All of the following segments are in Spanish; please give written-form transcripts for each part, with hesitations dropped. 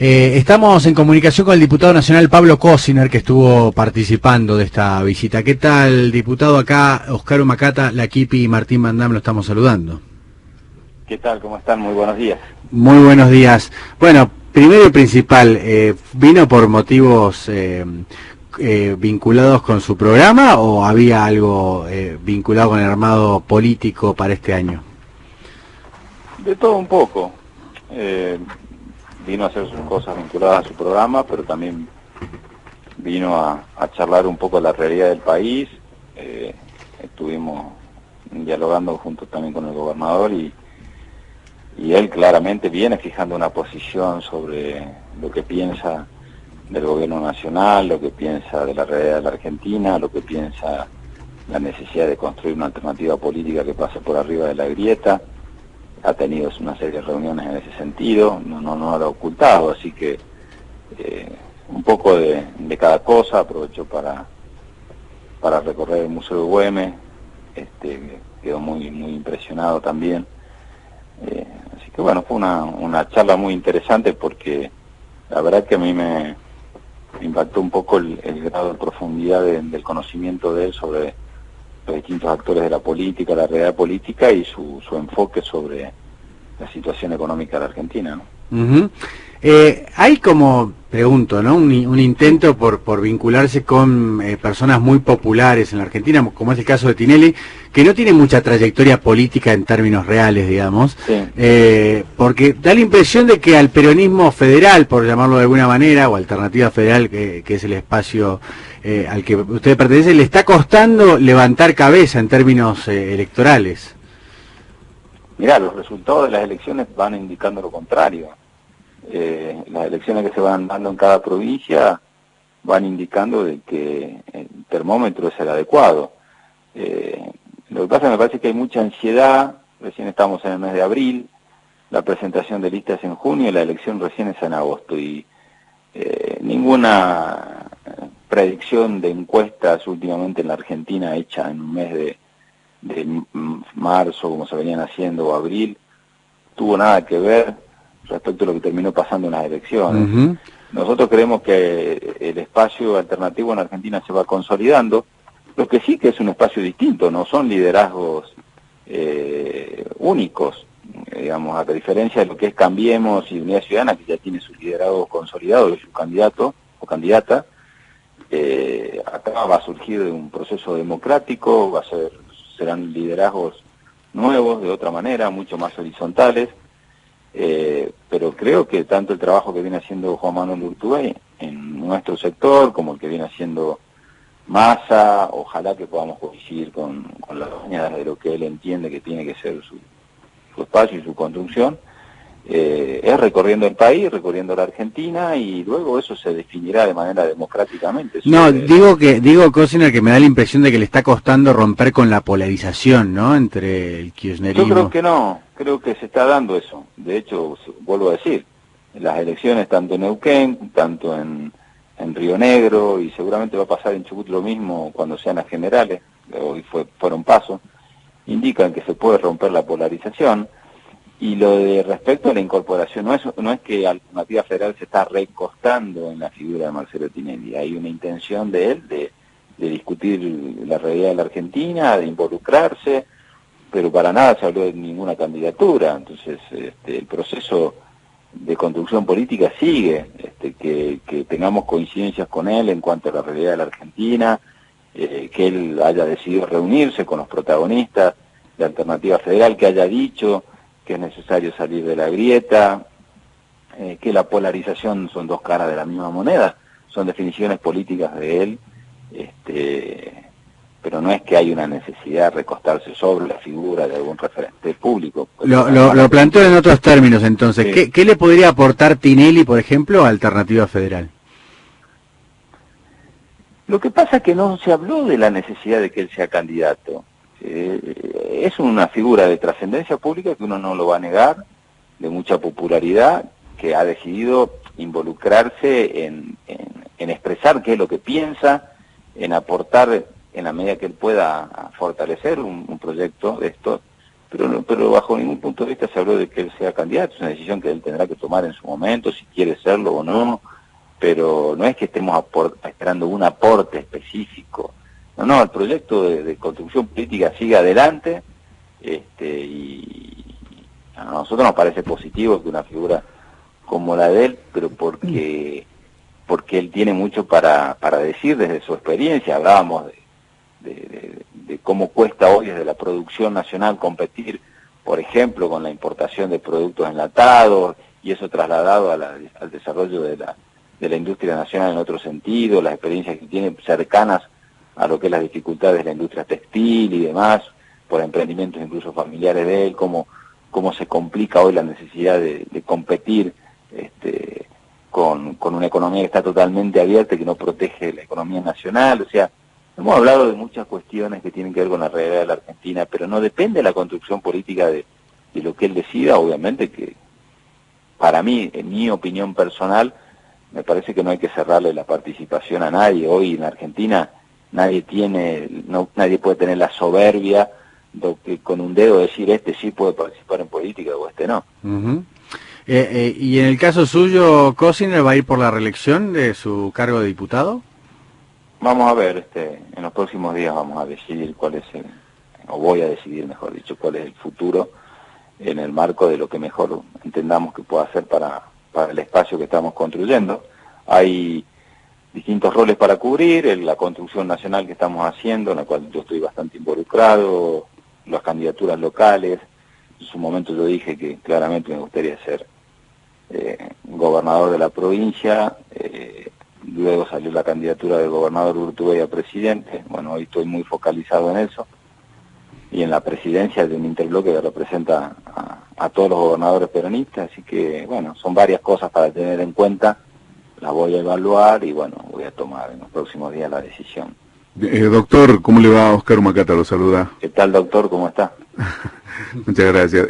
Estamos en comunicación con el diputado nacional Pablo Cosiner, que estuvo participando de esta visita. ¿Qué tal, diputado? Acá Oscar Humacata, La Quipi y Martín Mandam lo estamos saludando. ¿Qué tal? ¿Cómo están? Muy buenos días. Muy buenos días. Bueno, primero y principal, ¿vino por motivos vinculados con su programa o había algo vinculado con el armado político para este año? De todo un poco. Vino a hacer sus cosas vinculadas a su programa, pero también vino a charlar un poco la realidad del país. Estuvimos dialogando junto también con el gobernador y él claramente viene fijando una posición sobre lo que piensa del gobierno nacional, lo que piensa de la realidad de la Argentina, lo que piensa la necesidad de construir una alternativa política que pase por arriba de la grieta. Ha tenido una serie de reuniones en ese sentido, no lo ha ocultado, así que un poco de cada cosa. Aprovechó para recorrer el Museo de Güemes, quedó muy impresionado también. Así que bueno, fue una charla muy interesante porque la verdad que a mí me impactó un poco el grado de profundidad del conocimiento de él sobre los distintos actores de la política, la realidad política y su enfoque sobre la situación económica de la Argentina, ¿no? Uh-huh. Hay como, pregunto, ¿no? Un intento por vincularse con personas muy populares en la Argentina, como es el caso de Tinelli, que no tiene mucha trayectoria política en términos reales, digamos, sí. Porque da la impresión de que al peronismo federal, por llamarlo de alguna manera, o alternativa federal, que es el espacio al que usted pertenece, le está costando levantar cabeza en términos electorales. Mirá, los resultados de las elecciones van indicando lo contrario. Las elecciones que se van dando en cada provincia van indicando de que el termómetro es el adecuado. Lo que pasa, me parece que hay mucha ansiedad. Recién estamos en el mes de abril, la presentación de listas en junio y la elección recién es en agosto, y ninguna predicción de encuestas últimamente en la Argentina hecha en un mes de marzo, como se venían haciendo, o abril, tuvo nada que ver respecto a lo que terminó pasando en las elecciones. Uh-huh. Nosotros creemos que el espacio alternativo en Argentina se va consolidando, lo que sí que es un espacio distinto, no son liderazgos únicos, digamos, a diferencia de lo que es Cambiemos y Unidad Ciudadana, que ya tiene su liderazgo consolidado y su candidato o candidata. Acá va a surgir un proceso democrático, serán liderazgos nuevos, de otra manera, mucho más horizontales, pero creo que tanto el trabajo que viene haciendo Juan Manuel Urtubey en nuestro sector, como el que viene haciendo Massa, ojalá que podamos coincidir con las bañadas de lo que él entiende que tiene que ser su espacio y su construcción, es recorriendo el país, recorriendo la Argentina, y luego eso se definirá de manera democráticamente. No, digo Cosiner, que me da la impresión de que le está costando romper con la polarización, ¿no?, entre el kirchnerismo. Yo creo que no, creo que se está dando eso. De hecho, vuelvo a decir, las elecciones tanto en Neuquén, tanto en Río Negro, y seguramente va a pasar en Chubut lo mismo cuando sean las generales, hoy fueron pasos, indican que se puede romper la polarización. Y lo de respecto a la incorporación, no es que Alternativa Federal se está recostando en la figura de Marcelo Tinelli. Hay una intención de él de discutir la realidad de la Argentina, de involucrarse, pero para nada se habló de ninguna candidatura. Entonces, el proceso de construcción política sigue, que tengamos coincidencias con él en cuanto a la realidad de la Argentina, que él haya decidido reunirse con los protagonistas de Alternativa Federal, que haya dicho que es necesario salir de la grieta, que la polarización son dos caras de la misma moneda, son definiciones políticas de él, pero no es que hay una necesidad de recostarse sobre la figura de algún referente público. Lo planteo en otros términos, entonces. Sí. ¿Qué le podría aportar Tinelli, por ejemplo, a Alternativa Federal? Lo que pasa es que no se habló de la necesidad de que él sea candidato. Es una figura de trascendencia pública que uno no lo va a negar, de mucha popularidad, que ha decidido involucrarse en expresar qué es lo que piensa, en aportar en la medida que él pueda a fortalecer un proyecto de estos, pero bajo ningún punto de vista se habló de que él sea candidato. Es una decisión que él tendrá que tomar en su momento, si quiere serlo o no, pero no es que estemos esperando un aporte específico. No, el proyecto de construcción política sigue adelante, y a nosotros nos parece positivo que una figura como la de él, pero porque él tiene mucho para decir desde su experiencia. Hablábamos de cómo cuesta hoy desde la producción nacional competir, por ejemplo, con la importación de productos enlatados, y eso trasladado al desarrollo de la industria nacional en otro sentido, las experiencias que tiene cercanas a lo que es las dificultades de la industria textil y demás, por emprendimientos incluso familiares de él, cómo se complica hoy la necesidad de competir con una economía que está totalmente abierta y que no protege la economía nacional. O sea, hemos hablado de muchas cuestiones que tienen que ver con la realidad de la Argentina, pero no depende de la construcción política de lo que él decida. Obviamente que, para mí, en mi opinión personal, me parece que no hay que cerrarle la participación a nadie. Hoy en la Argentina nadie puede tener la soberbia de que con un dedo decir este sí puede participar en política o este no. Uh-huh. Y en el caso suyo, ¿Cosiner va a ir por la reelección de su cargo de diputado? Vamos a ver, en los próximos días vamos a decidir voy a decidir, mejor dicho, cuál es el futuro en el marco de lo que mejor entendamos que pueda hacer para el espacio que estamos construyendo. Hay distintos roles para cubrir, la construcción nacional que estamos haciendo, en la cual yo estoy bastante involucrado, las candidaturas locales. En su momento yo dije que claramente me gustaría ser gobernador de la provincia, luego salió la candidatura del gobernador Urtubey a presidente. Bueno, hoy estoy muy focalizado en eso, y en la presidencia de un interbloque que representa a todos los gobernadores peronistas, así que bueno, son varias cosas para tener en cuenta, las voy a evaluar y bueno, voy a tomar en los próximos días la decisión. Doctor, ¿cómo le va? Oscar Macata lo saluda. ¿Qué tal, doctor? ¿Cómo está? Muchas gracias.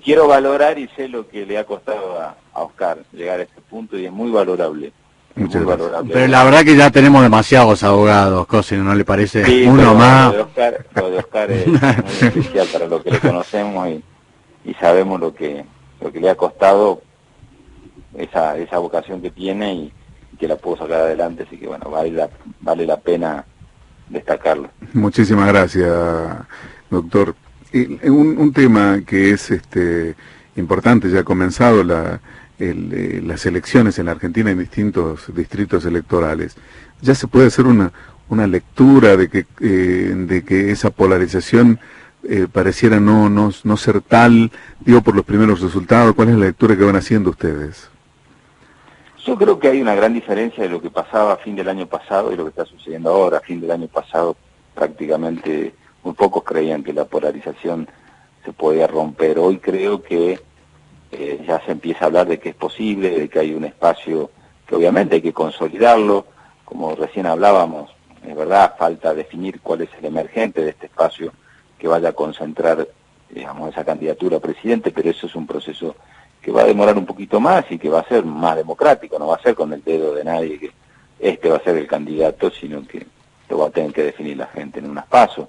Quiero valorar y sé lo que le ha costado a Oscar llegar a este punto y es muy valorable. Muchas muy gracias. valorable. Pero la verdad que ya tenemos demasiados abogados, Cosiner, ¿no le parece? Sí, uno más. Lo de Oscar es muy especial para lo que le conocemos y sabemos lo que le ha costado esa vocación que tiene y que la puedo sacar adelante, así que bueno, vale la pena destacarlo. Muchísimas gracias, doctor. Un tema que es importante, ya ha comenzado las elecciones en la Argentina en distintos distritos electorales. Ya se puede hacer una lectura de que esa polarización pareciera no ser tal, digo, por los primeros resultados. ¿Cuál es la lectura que van haciendo ustedes? Yo creo que hay una gran diferencia de lo que pasaba a fin del año pasado y lo que está sucediendo ahora. A fin del año pasado prácticamente muy pocos creían que la polarización se podía romper. Hoy creo que ya se empieza a hablar de que es posible, de que hay un espacio que obviamente hay que consolidarlo. Como recién hablábamos, es verdad, falta definir cuál es el emergente de este espacio que vaya a concentrar, digamos, esa candidatura a presidente, pero eso es un proceso que va a demorar un poquito más y que va a ser más democrático, no va a ser con el dedo de nadie que va a ser el candidato, sino que lo va a tener que definir la gente en unas pasos.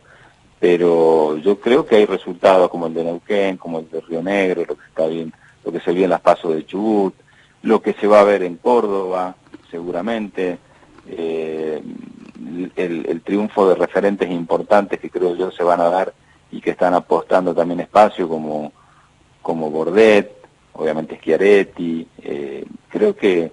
Pero yo creo que hay resultados como el de Neuquén, como el de Río Negro, lo que se vio en las pasos de Chubut, lo que se va a ver en Córdoba, seguramente, el triunfo de referentes importantes que creo yo se van a dar y que están apostando también espacio como Bordet, obviamente Schiaretti. Creo que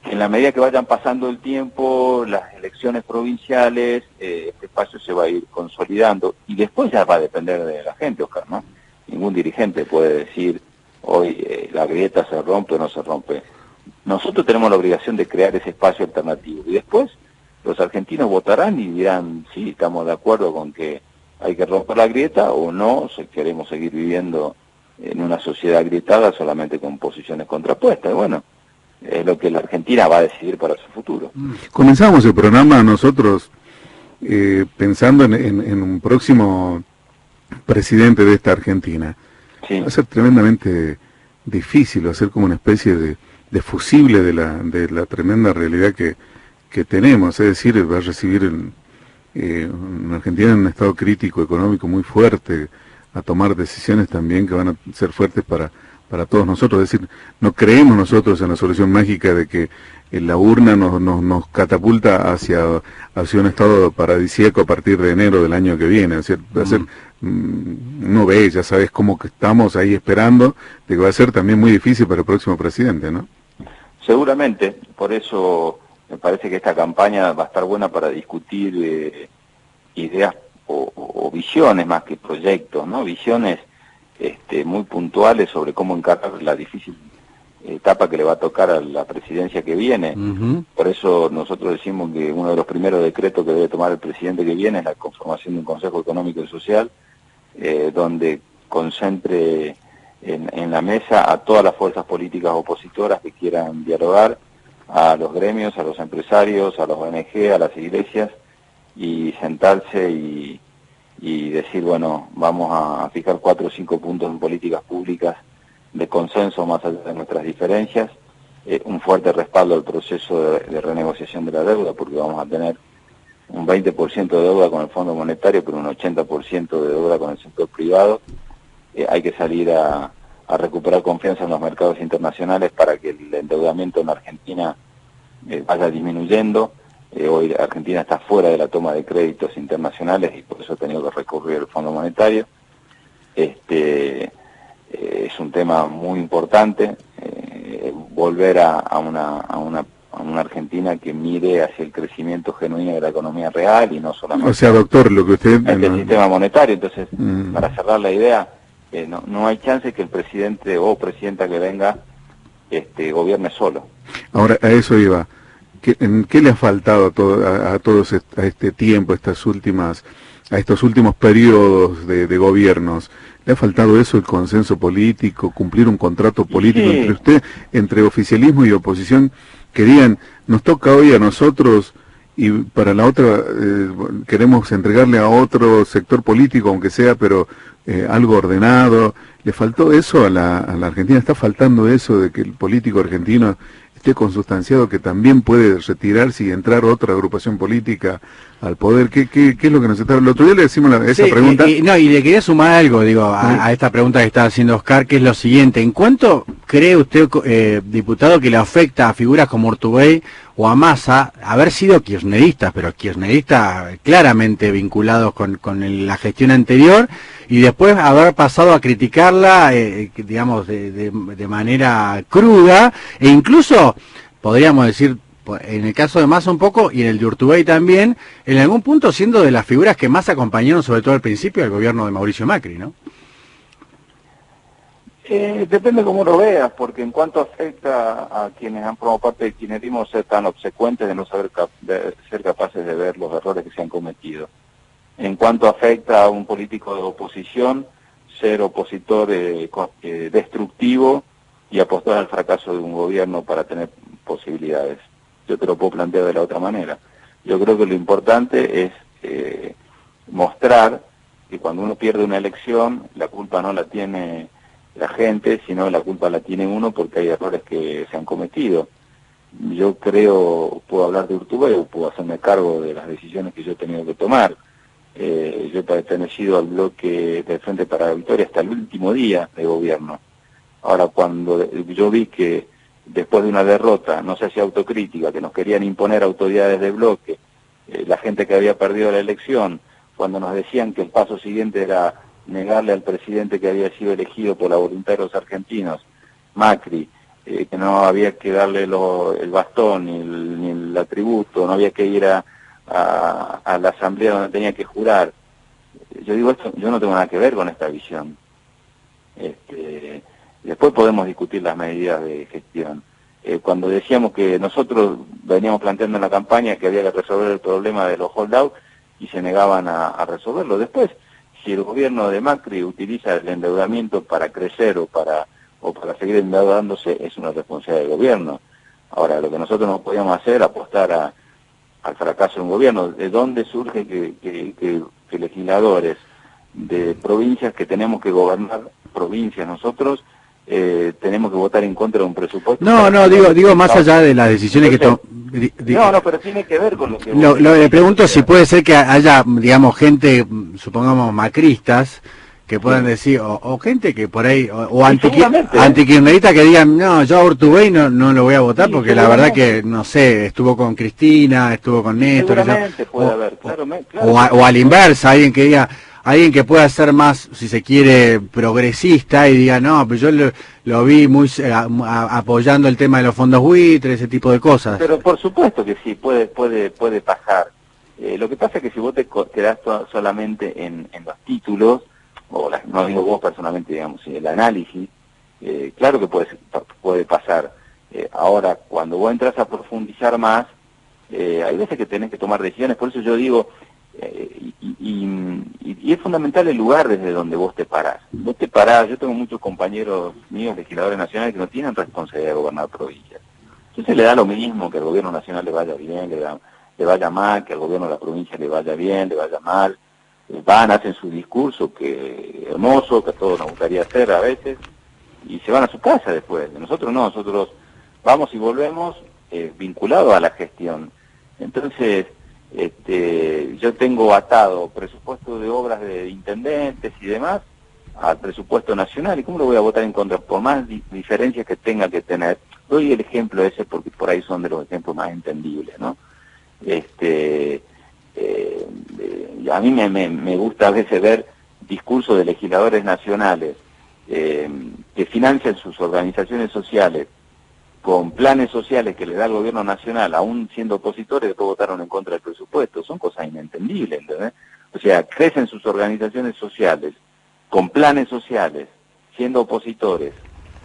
en la medida que vayan pasando el tiempo, las elecciones provinciales, este espacio se va a ir consolidando y después ya va a depender de la gente, Oscar, ¿no? Ningún dirigente puede decir hoy la grieta se rompe o no se rompe. Nosotros tenemos la obligación de crear ese espacio alternativo y después los argentinos votarán y dirán sí, estamos de acuerdo con que hay que romper la grieta o no, si queremos seguir viviendo en una sociedad agrietada solamente con posiciones contrapuestas. Y bueno, es lo que la Argentina va a decidir para su futuro. Comenzamos el programa nosotros pensando en un próximo presidente de esta Argentina. Sí. Va a ser tremendamente difícil hacer como una especie de fusible de la tremenda realidad que tenemos, es decir, va a recibir en Argentina en un estado crítico económico muy fuerte, a tomar decisiones también que van a ser fuertes para todos nosotros. Es decir, no creemos nosotros en la solución mágica de que la urna nos catapulta hacia un estado paradisíaco a partir de enero del año que viene. Es decir, va a ser, uno ve, ya sabes cómo que estamos ahí esperando, de que va a ser también muy difícil para el próximo presidente, ¿no? Seguramente, por eso me parece que esta campaña va a estar buena para discutir ideas o visiones más que proyectos, ¿no? Visiones muy puntuales sobre cómo encarar la difícil etapa que le va a tocar a la presidencia que viene. Por eso nosotros decimos que uno de los primeros decretos que debe tomar el presidente que viene es la conformación de un Consejo Económico y Social, donde concentre en la mesa a todas las fuerzas políticas opositoras que quieran dialogar, a los gremios, a los empresarios, a los ONG, a las iglesias, y sentarse y decir, bueno, vamos a fijar 4 o 5 puntos en políticas públicas de consenso más allá de nuestras diferencias, un fuerte respaldo al proceso de renegociación de la deuda, porque vamos a tener un 20% de deuda con el Fondo Monetario, pero un 80% de deuda con el sector privado. Hay que salir a recuperar confianza en los mercados internacionales para que el endeudamiento en Argentina vaya disminuyendo. Hoy Argentina está fuera de la toma de créditos internacionales y por eso ha tenido que recurrir al Fondo Monetario. Es un tema muy importante, volver a una Argentina que mire hacia el crecimiento genuino de la economía real y no solamente... O sea, doctor, lo que usted... el sistema monetario. Entonces, para cerrar la idea, no hay chance que el presidente o presidenta que venga gobierne solo. Ahora, a eso iba. ¿Qué le ha faltado a este tiempo, a estos últimos periodos de gobiernos? ¿Le ha faltado eso, el consenso político, cumplir un contrato político entre oficialismo y oposición? Que digan, nos toca hoy a nosotros y para la otra queremos entregarle a otro sector político, aunque sea, pero algo ordenado. ¿Le faltó eso a la Argentina? ¿Está faltando eso de que el político argentino esté consustanciado que también puede retirarse y entrar otra agrupación política al poder? ¿Qué es lo que nos está...? El otro día le decimos esa pregunta... Y le quería sumar algo, a esta pregunta que está haciendo Oscar, que es lo siguiente. ¿En cuánto cree usted, diputado, que le afecta a figuras como Urtubey o a Massa haber sido kirchneristas, pero kirchneristas claramente vinculados con la gestión anterior, y después haber pasado a criticarla, digamos, de manera cruda, e incluso, podríamos decir, en el caso de Massa un poco, y en el de Urtubey también, en algún punto siendo de las figuras que más acompañaron, sobre todo al principio, del gobierno de Mauricio Macri, ¿no? Depende cómo lo veas, porque en cuanto afecta a quienes han formado parte del kirchnerismo, ser tan obsecuentes de no ser capaces de ver los errores que se han cometido. En cuanto afecta a un político de oposición, ser opositor destructivo y apostar al fracaso de un gobierno para tener posibilidades. Yo te lo puedo plantear de la otra manera. Yo creo que lo importante es mostrar que cuando uno pierde una elección, la culpa no la tiene la gente, sino la culpa la tiene uno porque hay errores que se han cometido. Yo creo, puedo hablar de Urtubey o puedo hacerme cargo de las decisiones que yo he tenido que tomar. Yo he pertenecido al bloque del Frente para la Victoria hasta el último día de gobierno. Ahora, cuando yo vi que después de una derrota no se hacía autocrítica, que nos querían imponer autoridades de bloque, la gente que había perdido la elección, cuando nos decían que el paso siguiente era negarle al presidente que había sido elegido por la voluntad de los argentinos, Macri, que no había que darle el bastón ni el atributo, no había que ir a la asamblea donde tenía que jurar. Yo digo esto, yo no tengo nada que ver con esta visión. Después podemos discutir las medidas de gestión. Cuando decíamos que nosotros veníamos planteando en la campaña que había que resolver el problema de los holdouts y se negaban a resolverlo. Después, si el gobierno de Macri utiliza el endeudamiento para crecer o para seguir endeudándose, es una responsabilidad del gobierno. Ahora, lo que nosotros no podíamos hacer, apostar al fracaso de un gobierno. ¿De dónde surge que legisladores de provincias que tenemos que gobernar provincias nosotros tenemos que votar en contra de un presupuesto? No, digo más allá de las decisiones No, pero tiene que ver con lo que... Le pregunto si puede ser que haya, digamos, gente, supongamos, macristas, que puedan decir, o gente que por ahí, o antikirchneristas que digan, no, yo a Urtubey no lo voy a votar porque la verdad que, no sé, estuvo con Cristina, estuvo con Néstor, o a la inversa, alguien que diga, alguien que pueda ser más, si se quiere, progresista y diga, no, pero yo lo vi muy apoyando el tema de los fondos buitres, ese tipo de cosas. Pero por supuesto que sí, puede pasar. Lo que pasa es que si vos te quedás solamente en los títulos, no digo vos personalmente, digamos, el análisis, claro que puede pasar. Ahora, cuando vos entras a profundizar más, hay veces que tenés que tomar decisiones, por eso yo digo, y es fundamental el lugar desde donde vos te parás. Vos te parás, yo tengo muchos compañeros míos, legisladores nacionales, que no tienen responsabilidad de gobernar provincias. Entonces le da lo mismo que al gobierno nacional le vaya bien, le vaya mal, que al gobierno de la provincia le vaya bien, le vaya mal. Hacen su discurso, que hermoso, que a todos nos gustaría hacer a veces, y se van a su casa después. Nosotros no, nosotros vamos y volvemos vinculados a la gestión. Entonces, yo tengo atado presupuesto de obras de intendentes y demás al presupuesto nacional, ¿y cómo lo voy a votar en contra? Por más diferencias que tenga que tener. Doy el ejemplo ese porque por ahí son de los ejemplos más entendibles, ¿no? A mí me gusta a veces ver discursos de legisladores nacionales que financian sus organizaciones sociales con planes sociales que le da el gobierno nacional, aún siendo opositores, después votaron en contra del presupuesto. Son cosas inentendibles, ¿entendés? O sea, crecen sus organizaciones sociales con planes sociales, siendo opositores,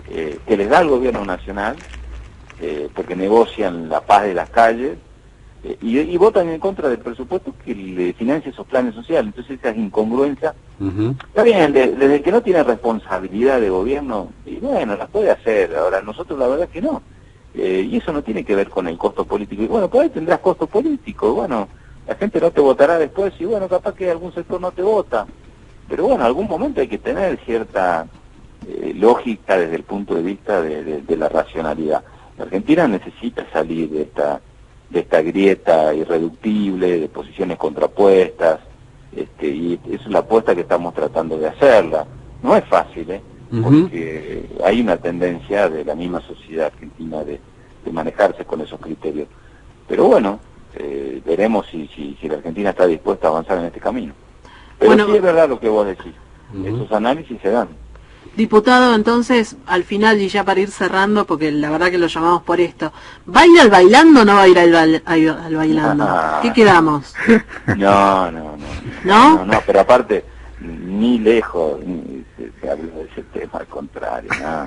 que les da el gobierno nacional, porque negocian la paz de las calles, y votan en contra del presupuesto que le financia esos planes sociales. Entonces esa incongruencia, está bien, desde el que no tiene responsabilidad de gobierno, y bueno, las puede hacer. Ahora nosotros la verdad es que no, y eso no tiene que ver con el costo político. Y bueno, por ahí tendrás costo político, bueno, la gente no te votará después, y bueno, capaz que algún sector no te vota, pero bueno, en algún momento hay que tener cierta lógica desde el punto de vista de la racionalidad. La Argentina necesita salir de esta grieta irreductible, de posiciones contrapuestas, y es la apuesta que estamos tratando de hacerla. No es fácil, porque hay una tendencia de la misma sociedad argentina de manejarse con esos criterios. Pero bueno, veremos si la Argentina está dispuesta a avanzar en este camino. Pero bueno, sí es verdad lo que vos decís, esos análisis se dan. Diputado, entonces, al final, y ya para ir cerrando, porque la verdad que lo llamamos por esto, ¿va a ir al bailando o no va a ir al bailando? ¿Qué quedamos? No, pero aparte, ni lejos se habló de ese tema, al contrario, nada.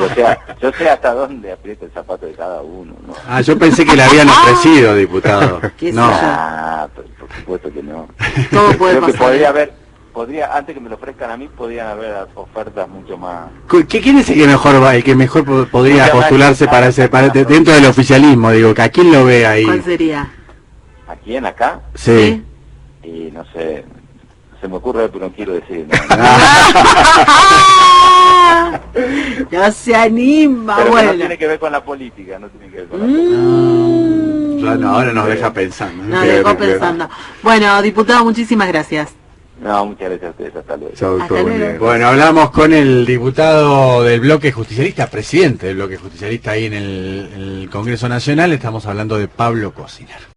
O sea, yo sé hasta dónde aprieta el zapato de cada uno, ¿no? Yo pensé que le habían ofrecido, diputado. No, pero por supuesto que no. Todo puede pasar. Antes que me lo ofrezcan a mí, podrían haber ofertas mucho más... ¿Quién es el que mejor podría postularse para dentro del oficialismo? Digo, ¿a quién lo ve ahí? ¿Cuál sería? ¿A quién? ¿Acá? Sí. Y no sé, se me ocurre, pero no quiero decir. No se anima, pero bueno. No tiene que ver con la política, no tiene que ver con la política. Ahora nos deja pensando. Nos dejó pensando. Bueno, diputado, muchísimas gracias. No, muchas gracias a ustedes, hasta luego. Chao, Hasta luego. Bueno, hablamos con el diputado del bloque justicialista, presidente del bloque justicialista ahí en el Congreso Nacional, estamos hablando de Pablo Cosinar.